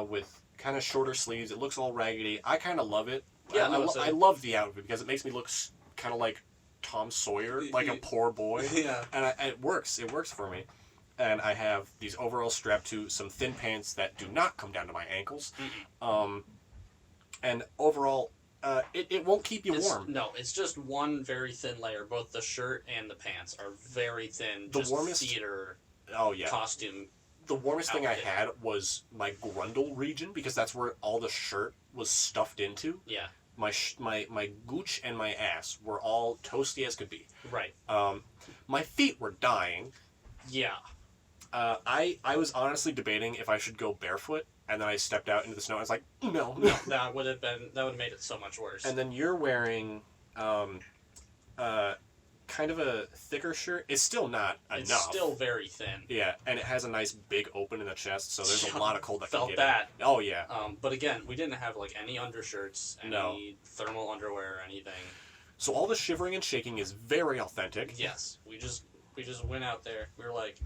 with kind of shorter sleeves. It looks all raggedy. I kind of love it. Yeah, I love the outfit because it makes me look kind of like Tom Sawyer, like a poor boy. Yeah. And it works. It works for me. And I have these overalls strapped to some thin pants that do not come down to my ankles. Mm-hmm. And overall, it won't keep you warm. No, it's just one very thin layer. Both the shirt and the pants are very thin. The just warmest theater Oh yeah. costume. The warmest thing I outfit. had was my grundle region because that's where all the shirt was stuffed into. Yeah. My gooch and my ass were all toasty as could be. Right. My feet were dying. Yeah. I was honestly debating if I should go barefoot, and then I stepped out into the snow. I was like, no. That would have made it so much worse. And then you're wearing, kind of a thicker shirt. It's still not it's enough. still very thin. Yeah, and it has a nice big open in the chest, so there's a lot of cold that Felt can get that. in. Oh yeah. But again, we didn't have like any undershirts, any thermal underwear, or anything. So all the shivering and shaking is very authentic. Yes, we just went out there. We were like,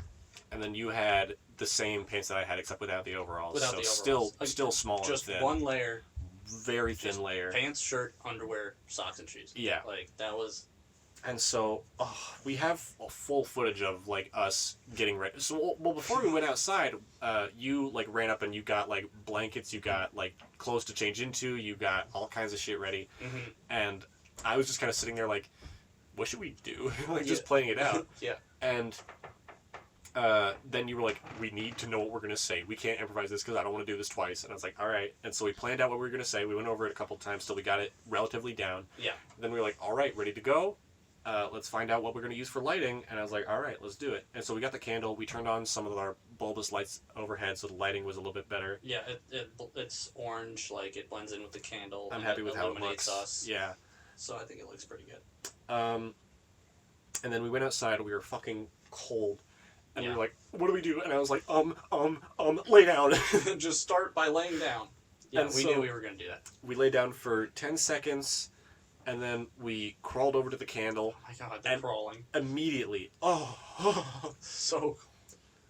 And then you had the same pants that I had, except without the overalls. Without so the overalls. still small just and thin. one layer, Very thin layer. pants, shirt, underwear, socks, and shoes. Yeah. Like that was. And so we have a full footage of like us getting ready. So well, before we went outside, you like ran up and you got like blankets, you got like clothes to change into, you got all kinds of shit ready, and I was just kind of sitting there like, what should we do? Like just playing it out. Yeah. And then you were like, we need to know what we're going to say. We can't improvise this because I don't want to do this twice. And I was like, all right. And so we planned out what we were going to say. We went over it a couple times till we got it relatively down. Yeah. Then we were like, all right, ready to go. Let's find out what we're going to use for lighting. And I was like, all right, let's do it. And so we got the candle. We turned on some of our bulbous lights overhead so the lighting was a little bit better. Yeah, it's orange, like it blends in with the candle. I'm happy with how it illuminates looks. us. Yeah. So I think it looks pretty good. And then we went outside. We were fucking cold. And we Yeah. were like, what do we do? And I was like, lay down. Just start by laying down. Yeah, And we so- knew we were going to do that. We lay down for 10 seconds, and then we crawled over to the candle. Oh my god, they're And- crawling. Immediately, So,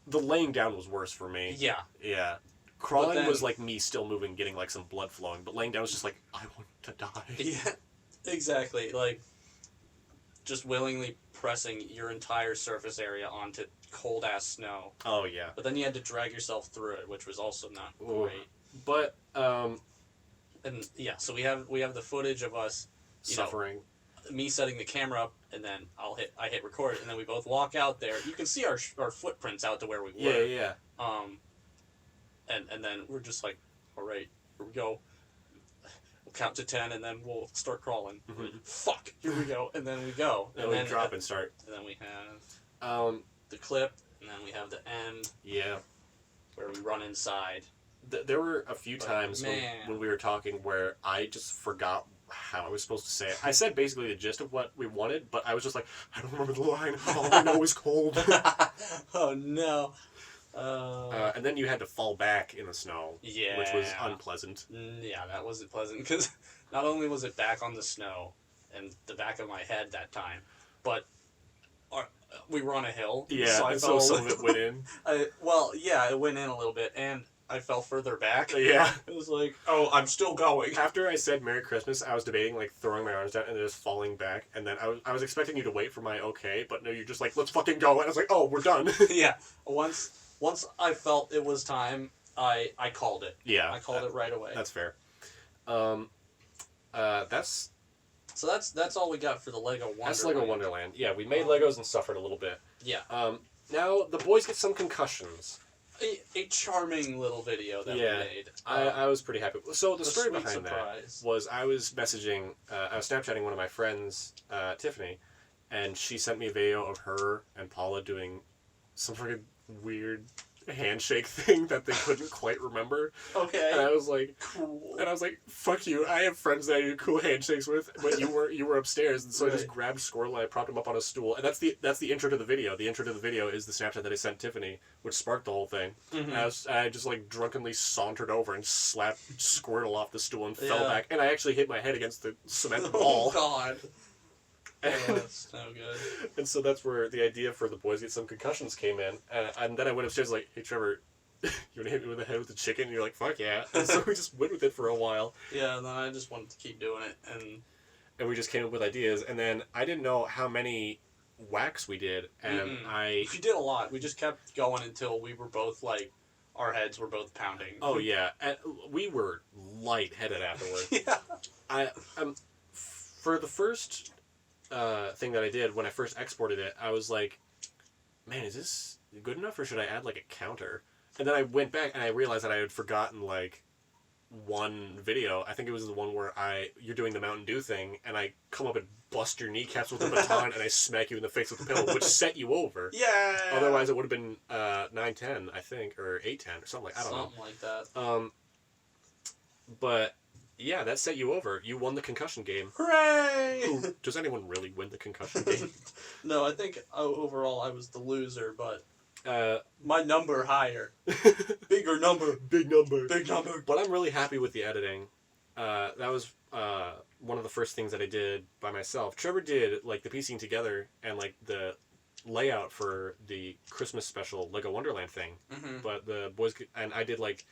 the laying down was worse for me. yeah. Yeah. Crawling then- was like me still moving, getting like some blood flowing, but laying down was just like, I want to die. Yeah, exactly. Like, just willingly pressing your entire surface area onto cold-ass snow. Oh, yeah. But then you had to drag yourself through it, which was also not Ooh. great. But, And, yeah, so we have the footage of us, you know, suffering. me setting the camera up, and then I hit record, and then we both walk out there. You can see our footprints out to where we were. Yeah. And then we're just like, all right, here we go. We'll count to 10, and then we'll start crawling. Fuck, here we go, and then we go. And we drop and start. And then we have the clip, and then we have the end Yeah. where we run inside. There were a few But, times man. when we were talking where I just forgot how I was supposed to say it. I said basically the gist of what we wanted, but I was just like, I don't remember the line. All I know is cold. Oh no. And then you had to fall back in the snow, Yeah. which was unpleasant. Yeah, that wasn't pleasant because not only was it back on the snow and the back of my head that time, but we were on a hill. Yeah, so I and fell so a some of little- it went in. It went in a little bit, and I fell further back. Yeah. It was like, oh, I'm still going. After I said Merry Christmas, I was debating like throwing my arms down and then just falling back, and then I was expecting you to wait for my okay, but no, you're just like, let's fucking go, and I was like, oh, we're done. Yeah. Once I felt it was time, I called it. Yeah, I called it right away. That's fair. That's So that's all we got for the Lego Wonderland. That's Lego Wonderland. Yeah, we made Legos and suffered a little bit. Yeah. Now the boys get some concussions. A charming little video that we made. I was pretty happy. So the a story sweet behind surprise. that was I was Snapchatting one of my friends, Tiffany, and she sent me a video of her and Paula doing some freaking weird handshake thing that they couldn't quite remember. Okay. And I was like, Cool. and I was like, fuck you. I have friends that I do cool handshakes with, but you were upstairs, and so I just Right. grabbed Squirrel and I propped him up on a stool, and that's the intro to the video. The intro to the video is the Snapchat that I sent Tiffany, which sparked the whole thing. Mhm. And I just like drunkenly sauntered over and slapped Squirtle off the stool and fell Yeah. back, and I actually hit my head against the cement Oh wall. God. Oh, And, that's no good. and so that's where the idea for the boys get some concussions came in, and then I went upstairs like, hey Trevor, you want to hit me with the head with the chicken? And you're like, fuck yeah. And so we just went with it for a while. Yeah, and then I just wanted to keep doing it, and We just came up with ideas. And then I didn't know how many whacks we did. And we did a lot. We just kept going until we were both like, our heads were both pounding. Oh, yeah. And we were lightheaded afterward. Yeah. For the first thing that I did, when I first exported it, I was like, man, is this good enough or should I add like a counter? And then I went back and I realized that I had forgotten like one video. I think it was the one where you're doing the Mountain Dew thing and I come up and bust your kneecaps with a baton and I smack you in the face with the pillow, which set you over. Yeah. Otherwise it would have been 9-10, I think, or 8-10 or something like I don't know. Something like that. But yeah, that set you over. You won the concussion game. Hooray! Ooh, does anyone really win the concussion game? No, I think overall I was the loser, but Uh, my number higher. Bigger number. Big number. Big number. But I'm really happy with the editing. That was one of the first things that I did by myself. Trevor did like the piecing together and like the layout for the Christmas special Lego Wonderland thing. Mm-hmm. But the boys and I did like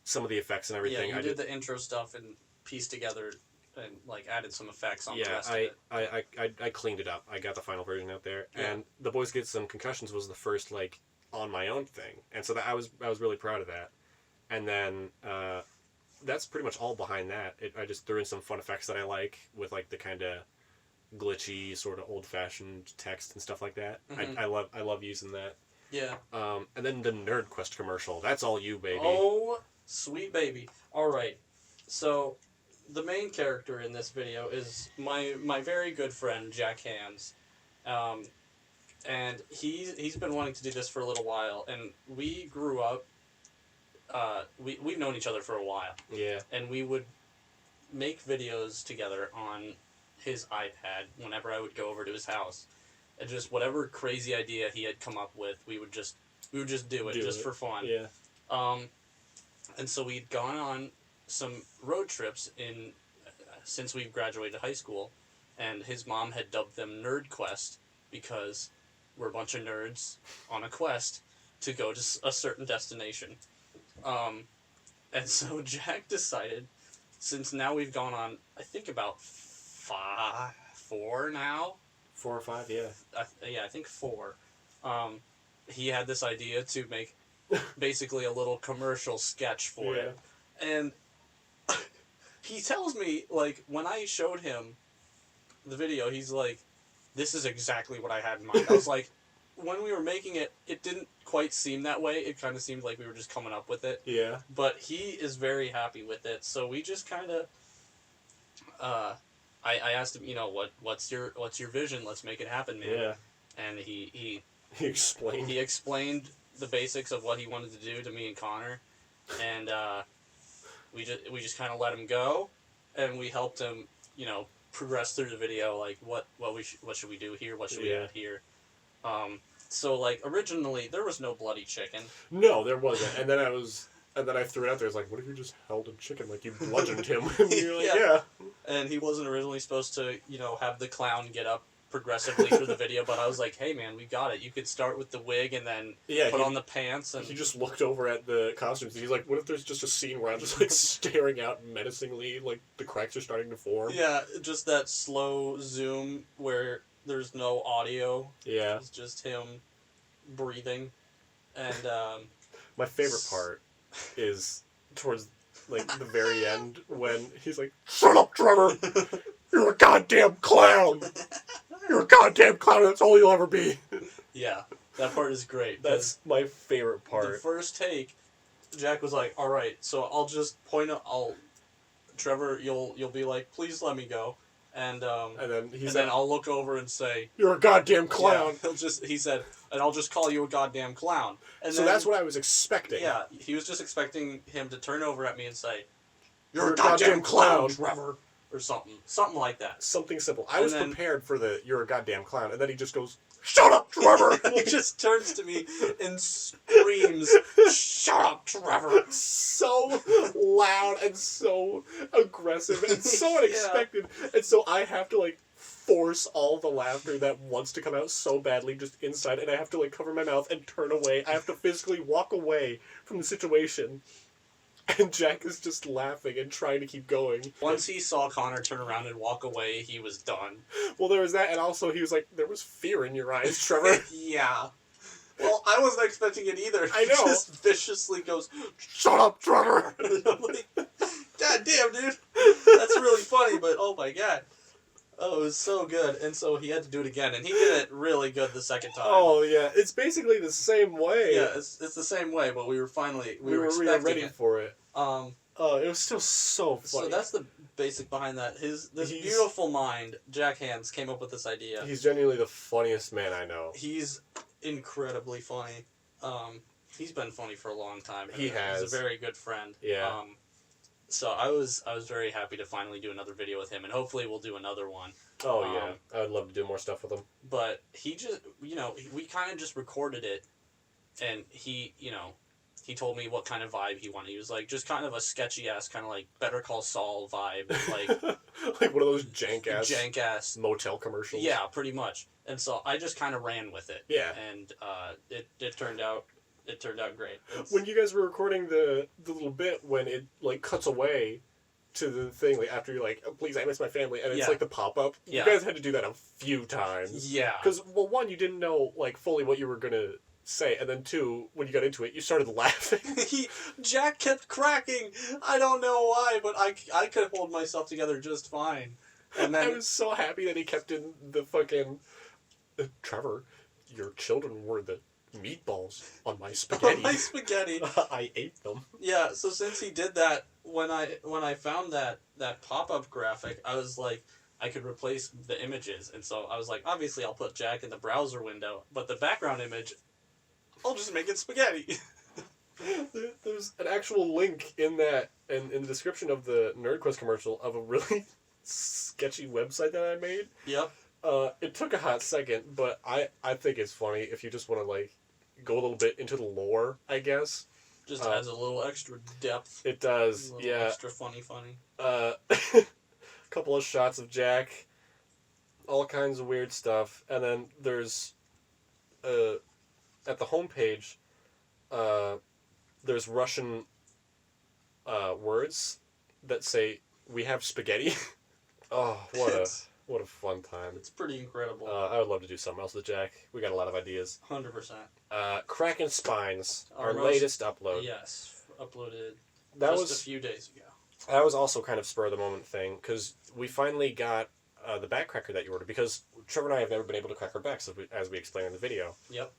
some of the effects and everything. Yeah, you I did the intro stuff and pieced together and like added some effects on the Yeah, rest of it. I cleaned it up. I got the final version out there, Yeah. and the boys get some concussions was the first like on my own thing, and so that I was really proud of that. And then that's pretty much all behind that. I just threw in some fun effects that I like with like the kind of glitchy sort of old fashioned text and stuff like that. Mhm. I love using that. Yeah. And then the Nerd Quest commercial. That's all you, baby. Oh, sweet baby. All right. So the main character in this video is my very good friend Jack Hands, and he's been wanting to do this for a little while, and we grew up. We've known each other for a while, Yeah. and we would make videos together on his iPad whenever I would go over to his house, and just whatever crazy idea he had come up with, we would just do it just for fun. Yeah. And so we'd gone on some road trips since we graduated high school, and his mom had dubbed them Nerd Quest because we're a bunch of nerds on a quest to go to a certain destination. And so Jack decided, since now we've gone on, I think about 4 now. 4 or 5, yeah. I think 4. He had this idea to make basically a little commercial sketch for it. And he tells me, like, when I showed him the video, he's like, this is exactly what I had in mind. I was like, when we were making it, it didn't quite seem that way. It kind of seemed like we were just coming up with it. Yeah. But he is very happy with it. So we just kind of, I asked him, what's your vision? Let's make it happen, man. Yeah. And he explained. He explained the basics of what he wanted to do to me and Connor, and we just kind of let him go, and we helped him, progress through the video. Like what should we do here? What should we add here? So like originally there was no bloody chicken. No, there wasn't. And then I threw it out there. I was like, what if you just held a chicken like you bludgeoned him? And you're like, yeah. And he wasn't originally supposed to, have the clown get up progressively through the video, but I was like, hey man, we got it. You could start with the wig and then put on the pants. And he just looked over at the costumes and he's like, what if there's just a scene where I'm just like staring out menacingly, like the cracks are starting to form? Yeah, just that slow zoom where there's no audio. Yeah. It's just him breathing. And my favorite part is towards like the very end when he's like, shut up, Trevor! You're a goddamn clown! You're a goddamn clown, that's all you'll ever be. Yeah, that part is great. That's my favorite part. The first take, Jack was like, alright, so I'll just Trevor, you'll be like, please let me go. And then I'll look over and say, you're a goddamn clown. Yeah, he said, and I'll just call you a goddamn clown. And so then, that's what I was expecting. Yeah, he was just expecting him to turn over at me and say, you're a goddamn clown, Trevor. Or something like that. Something simple. I was prepared for the "you're a goddamn clown," and then he just goes, "Shut up, Trevor!" He just turns to me and screams, "Shut up, Trevor!" So loud and so aggressive and so unexpected, and so I have to like force all the laughter that wants to come out so badly just inside, and I have to like cover my mouth and turn away. I have to physically walk away from the situation. And Jack is just laughing and trying to keep going. Once he saw Connor turn around and walk away, he was done. Well, there was that, and also he was like, there was fear in your eyes, Trevor. Yeah. Well, I wasn't expecting it either. I know. He just viciously goes, shut up, Trevor! And I'm like, God damn, dude. That's really funny, but oh my god. Oh, it was so good, and so he had to do it again, and he did it really good the second time. Oh yeah, it's basically the same way. Yeah, it's the same way, but we were we were expecting ready it. for it. Oh, it was still so funny. so that's the basic behind that. This He's- beautiful mind, Jack Hands, came up with this idea. He's genuinely the funniest man I know. He's incredibly funny. He's been funny for a long time. He has. He's a very good friend. Yeah. So I was very happy to finally do another video with him, and hopefully we'll do another one. Oh yeah, I would love to do more stuff with him. But he just, we kind of just recorded it, and he told me what kind of vibe he wanted. He was like, just kind of a sketchy ass, kind of like Better Call Saul vibe, like like one of those jank ass motel commercials. Yeah, pretty much. And so I just kind of ran with it. Yeah. And it turned out great. When you guys were recording the little bit when it like cuts away to the thing, like after you're like, oh, please, I miss my family, and it's Yeah. like the pop up. Yeah. You guys had to do that a few times. Yeah. Because well, one, you didn't know like fully what you were gonna say, and then two, when you got into it, you started laughing. Jack kept cracking. I don't know why, but I could hold myself together just fine. And then I was so happy that he kept in the fucking Trevor, your children were the meatballs on my spaghetti. my spaghetti. I ate them. Yeah, so since he did that, when I found that pop-up graphic, I was like, I could replace the images, and so I was like, obviously I'll put Jack in the browser window, but the background image, I'll just make it spaghetti. There's an actual link in that, in the description of the NerdQuest commercial, of a really sketchy website that I made. Yep. It took a hot second, but I think it's funny if you just want to like go a little bit into the lore, I guess. Just adds a little extra depth. It does, A little yeah. extra funny. A couple of shots of Jack, all kinds of weird stuff, and then there's at the homepage, there's Russian words that say "We have spaghetti." Oh, what a fun time! It's pretty incredible. I would love to do something else with Jack. We got a lot of ideas. 100%. Kraken Spines, our most- latest upload. Yes, uploaded That just was a few days ago. That was also kind of spur of the moment thing, because we finally got the back cracker that you ordered, because Trevor and I have never been able to crack our backs, as we explained in the video. Yep.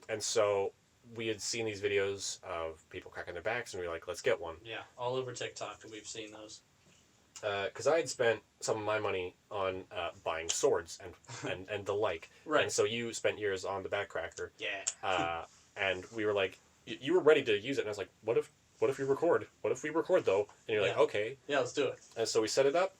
And so we had seen these videos of people cracking their backs, and we were like, let's get one. Yeah, all over TikTok, we've seen those. Because I had spent some of my money on buying swords and the like. Right. And so you spent yours on the back cracker. Yeah. And we were like, you were ready to use it, and I was like, what if we record? What if we record, though? And you're like, Yeah. okay. Yeah, let's do it. And so we set it up,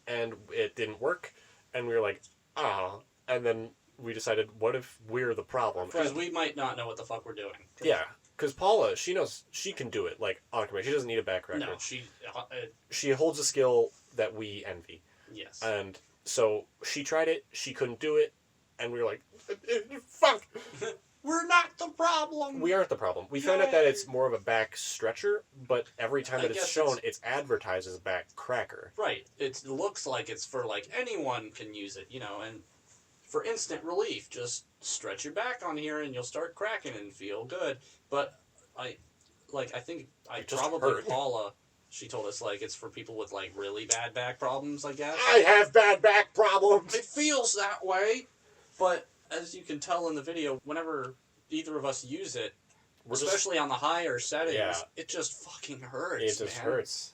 and it didn't work, and we were like, and then we decided, what if we're the problem? Because we might not know what the fuck we're doing. Yeah, because Paula, she knows she can do it, like, on command. She doesn't need a back cracker. No, She holds a skill that we envy. yes. And so she tried it, she couldn't do it, and we were like, fuck! We're not the problem. We aren't the problem. We found out that it's more of a back stretcher, but every time I that it's guess shown, it's advertised as a back cracker. Right. It looks like it's for, like, anyone can use it, and for instant relief, just stretch your back on here and you'll start cracking and feel good. But I think It just probably hurt. Paula, she told us, like, it's for people with, like, really bad back problems, I guess. I have bad back problems! It feels that way, but as you can tell in the video, whenever either of us use it, especially on the higher settings, Yeah. it just fucking hurts. It just man. hurts.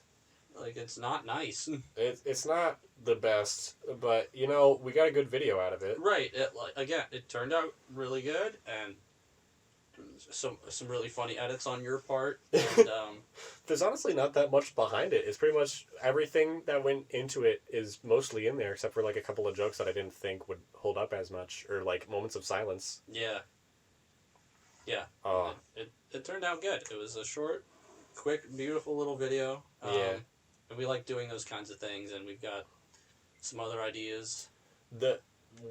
Like, it's not nice. It's not the best, but, we got a good video out of it. Right. It turned out really good, and some really funny edits on your part. And There's honestly not that much behind it. It's pretty much everything that went into it is mostly in there, except for, like, a couple of jokes that I didn't think would hold up as much, or, like, moments of silence. yeah. It turned out good. It was a short, quick, beautiful little video. Yeah. And we like doing those kinds of things, and we've got some other ideas. The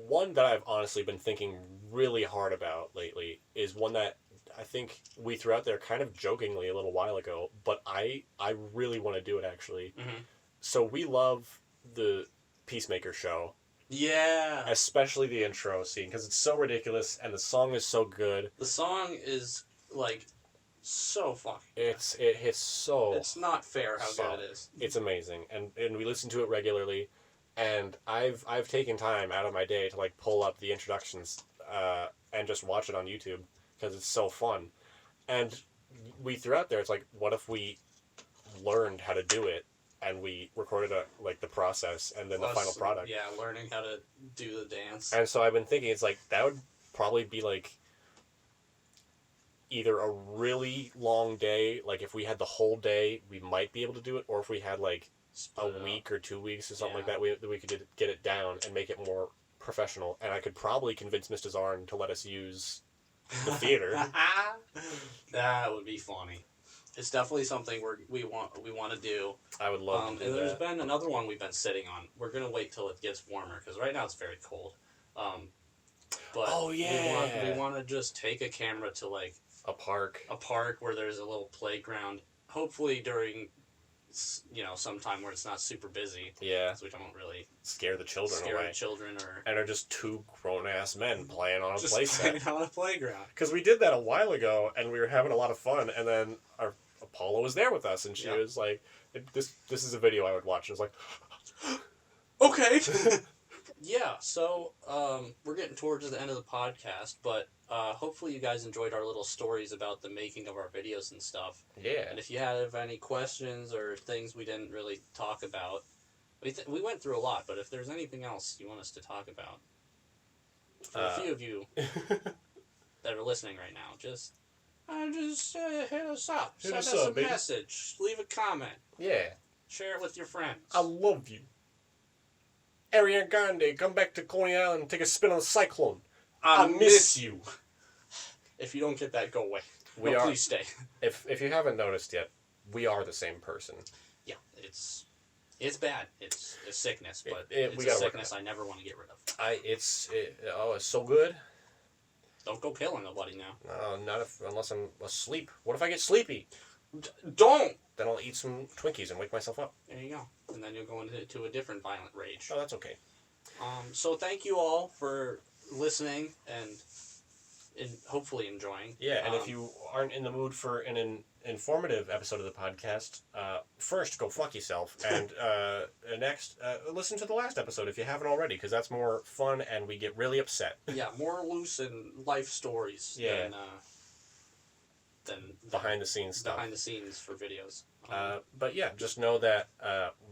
one that I've honestly been thinking really hard about lately is one that I think we threw out there kind of jokingly a little while ago, but I really want to do it, actually. Mm-hmm. So we love the Peacemaker show, Yeah. especially the intro scene, because it's so ridiculous and the song is so good. The song is, like, so fucking good. It hits so... It's not fair how So- good it is. It's amazing, and we listen to it regularly, And I've taken time out of my day to like pull up the introductions and just watch it on YouTube because it's so fun. And we threw out there, it's like, what if we learned how to do it and we recorded the process and then the final product? Yeah, learning how to do the dance. And so I've been thinking, it's like that would probably be like either a really long day, like if we had the whole day, we might be able to do it, or if we had like a week or 2 weeks or something like that, we could get it down and make it more professional. And I could probably convince Mr. Zarn to let us use the theater. That would be funny. It's definitely something we want to do. I would love to do and there's that. been another one we've been sitting on. We're gonna wait till it gets warmer because right now it's very cold. But oh yeah, we want to just take a camera to like a park where there's a little playground. Hopefully during sometime where it's not super busy. Yeah. So we don't really scare the children away. And are just two grown-ass men playing on a playset. On a playground. Because we did that a while ago, and we were having a lot of fun, and then our Apollo was there with us, and she was like, this is a video I would watch. And I was like, okay. Yeah, so we're getting towards the end of the podcast, but hopefully you guys enjoyed our little stories about the making of our videos and stuff. Yeah. And if you have any questions or things we didn't really talk about, we went through a lot, but if there's anything else you want us to talk about, for a few of you that are listening right now, just hit us up. Send us a message. Leave a comment. Yeah. Share it with your friends. I love you. Ariana Grande, come back to Coney Island and take a spin on the cyclone. I miss you. If you don't get that, go away. Please stay. If you haven't noticed yet, we are the same person. Yeah, it's bad. It's a sickness, but we it's a sickness I never want to get rid of. It's so good. Don't go killing nobody now. No, unless I'm asleep. What if I get sleepy? Don't! Then I'll eat some Twinkies and wake myself up. There you go. And then you'll go into a different violent rage. Oh, that's okay. So thank you all for listening and hopefully enjoying. Yeah, and if you aren't in the mood for an informative episode of the podcast, first go fuck yourself, and next listen to the last episode if you haven't already, because that's more fun and we get really upset. Yeah, more loose and life stories. Yeah. Than behind the scenes stuff. Behind the scenes for videos. But yeah, just know that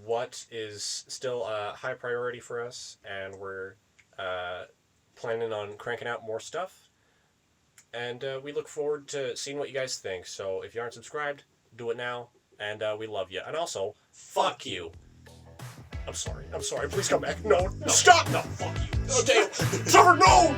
what is still a high priority for us, and we're planning on cranking out more stuff. And we look forward to seeing what you guys think. So if you aren't subscribed, do it now. And we love you. And also, fuck you. I'm sorry. Please come back. No. Stop. No, fuck you. Stay. Trevor, no!